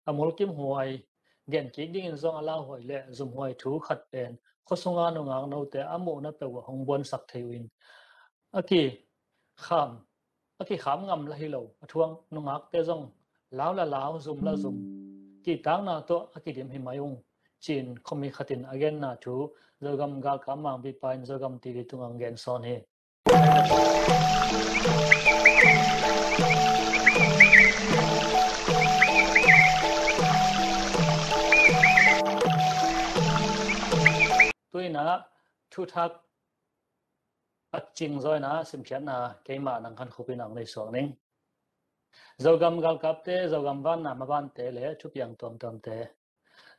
amol kim huai gen ki ding in zong ala hoi le zum huai thu khat pen khosonga no ngang no te amo na pe wa hongbon sak thewin aki kham aki kham ngam la hi lo athuang no ngak te zong lao zum la zum ki tang na to aki dim hi mayung chin khomi khatin again na thu zogam gal kamang bi pain zogam tv tungang gen son he tôi na thu thak ching rồi na sim khian na cái mà năng khăn khupin ang nei suang ning zogam gal kap te zogam van na ma van te le chup yang tom tom te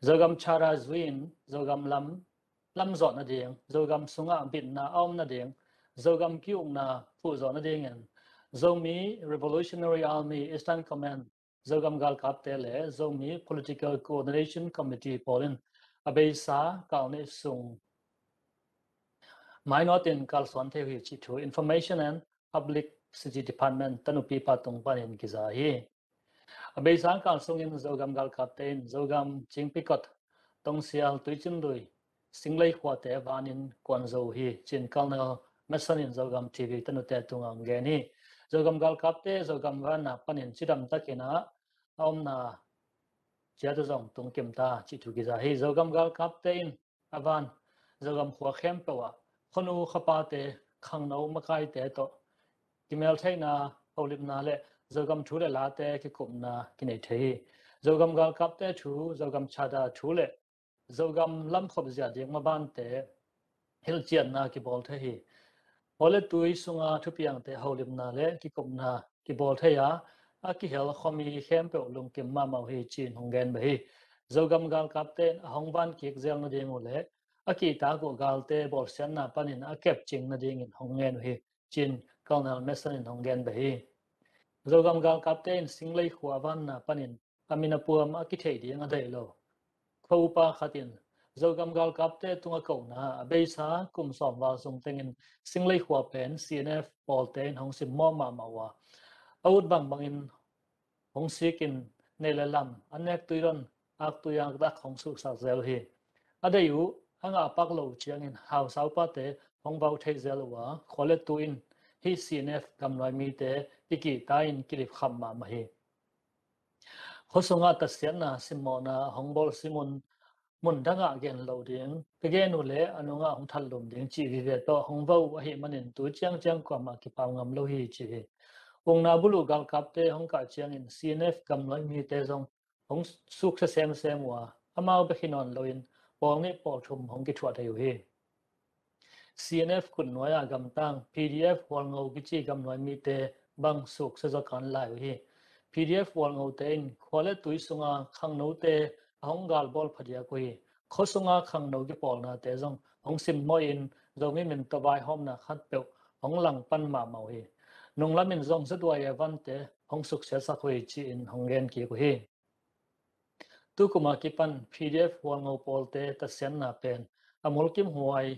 zogam chara zwin zogam lam zon na ding zogam sunga bin na om na ding zogam kyung na fu zon na ding en zomi revolutionary army eastern command zogam gal kap te le zomi political coordination committee polin abei sa kaw ne sung Minotin Kalswan Thewi Chitu Information and Publicity Department Tanupi Patung Panin Kizahi. Abeisan Kalsung in Zogam Gal Captain Zogam Chingpikot Tong Sial Tuichin Singlay Huate Vanin Kwanzo Hi Chin Colonel Messonin Zogam TV Tanute Tungang Geni Zogam Gal Capte Zogam Vana Panin Chidam Takina Omna Chiatazong Tung Kimta Chitu Kizahi Zogam Gal Captain Avan Zogam Hua Kempewa khonu khapa te khang no makai te to kimel thaina holim na le zogam thu le la te ki kum na ki nei thei zogam gal kap te thu zogam chada thu le zogam lam khop zia ding ma ban te hil chian na ki bol thei hole tui sunga thu piang te holim na le ki kum na ki bol thei ya a ki hel khomi khem pe lung kim ma mau hi chin hungen ba hi zogam gal kap te hongban ki exam na ding le aki ta ko galte bol sen na panin a kep ching na ding in hongen hi chin colonel meson in hongen ba hi zogam gal captain singlei khuawan na panin amina puam aki thei ding a dei lo khopa khatin zogam gal capte tunga ko na abeisa kum som wa sung tengin singlei khua pen cnf polten hong sim mo ma mawa out bang in hong sikin nelalam anek tuiron ak tuyang dak hong su sa zel hi adayu anga pak lo chiang in how sau pa te hong bau thei zelwa khole tu in hi cnf kam noi mi te iki ta in kilip kham ma ma hi khosonga ta sian na simona hong bol simon mun danga gen lo ding pe gen u le anunga hong thal lum ding chi vi ve to hong bau a hi manin tu chiang chiang kwa ma ki pau ngam lo hi chi hi ong na bulu gal kap te hong ka chiang in cnf kam noi mi te zong hong suk se sem wa amao be khinon lo in Paul ngi Paul thum hong ki thua thei hi CNF kun noya gam tang PDF wal ngau ki chi gam noi mi te bang suk se zo kan lai hi PDF wal ngau te in khole tui sunga khang no te hong gal bol phadia ko hi khosunga khang no ki pol na te zong hong sim mo in zo mi min to bai hom na khat pe hong lang pan ma mau hi nong la min zong se duai evan te hong suk se sa khoi chi in hong gen ki ko hi tu kuma kipan PDF wal ngau pol te ta sen na pen amol kim huai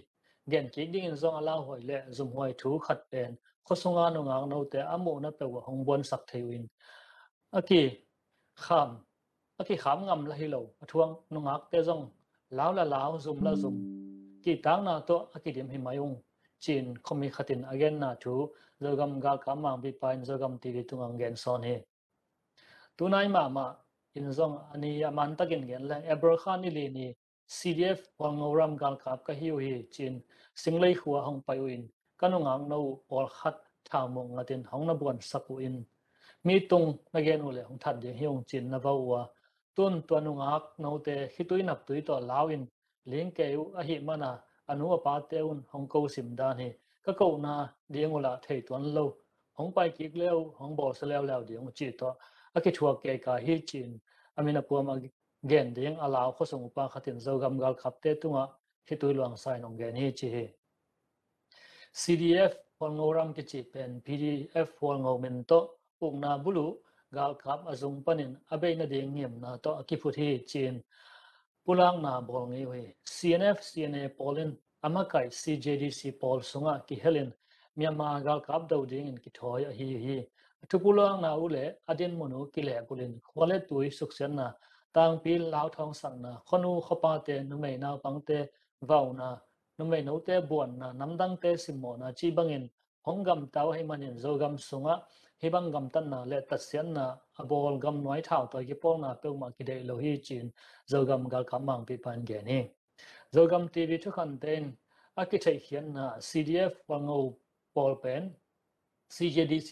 gen ki ding in zong ala hoi le zum huai thu khat pen khosonga no ngang no te amo na pe wa hong bon sak thewin aki kham aki kham ngam la hi lo athuang no ngak te zong lao zum la zum ki tang na to aki dim hi mayung chin khomi khatin again na thu zogam gal kamang bi pain zogam tv tungang gen son he tunai ma in zong ani aman takin gen la ebro khan ni le ni cdf wangoram gal kap ka hiu hi chin singlei huwa hong payuin kanungang no ol khat thamong ngatin hong na bon sapu in mi tung again ule hong that de hiung chin na bawa tun tuanungak no te hitui nap tui to lawin ling ke u a hi mana anu pa te un hong ko sim dan hi ka ko na diengula thei tuan lo hong pai ki leo hong bol se leo dieng chi to aki thua ke ka hi chin amina puama gen ding alaw khosong upa khatin zogam gal khapte tunga hitui luang sai nong gen hi chi hi cdf holngoram ki chi pen pdf holngom to ungna bulu gal khap azung panin abe na ding ngem na to aki phuthi chin pulang na bol ngi we cnf cna polin amakai cjdc pol sunga ki helin myanmar gal kap do ding in ki thoi a hi thupulang na ule adin monu ki le pulin khole tui suksen na tang pi lao thong sang na khonu khopa te nu mei na pang te vau na nu mei no te buan na namdang te simo na chi bangin honggam taw hi manin zogam sunga hi bang gam tan na le tasyan na abol gam noi thau to ki pol na pe ma ki dei lo hi chin zogam gal kamang pi pan ge ni zogam tv thu khan ten aki thei khian na cdf wango pol pen cjdc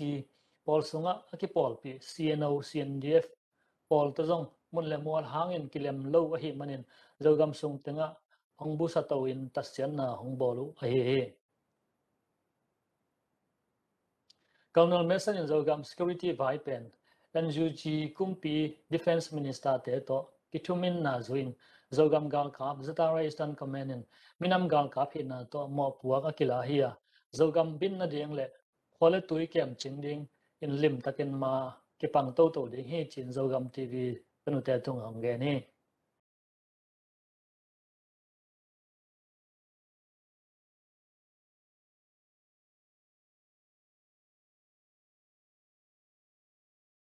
pol sunga aki pol pi cno cndf pol to zong mun le mol hangin kilem lo a hi manin zogam sung tenga hong bu sa to in tasyan na hong bolu a hi Colonel Mason in zogam security vai pen NUG kumpi defense minister te to kitumin na zuin zogam gal kap zatara eastern command in minam gal kap hi na to mo puak akila hiya zogam bin na ding le khole tui kem chingding in lim takin ma kipang to to ding hi chin zogam tv kanu te tung ang ge ni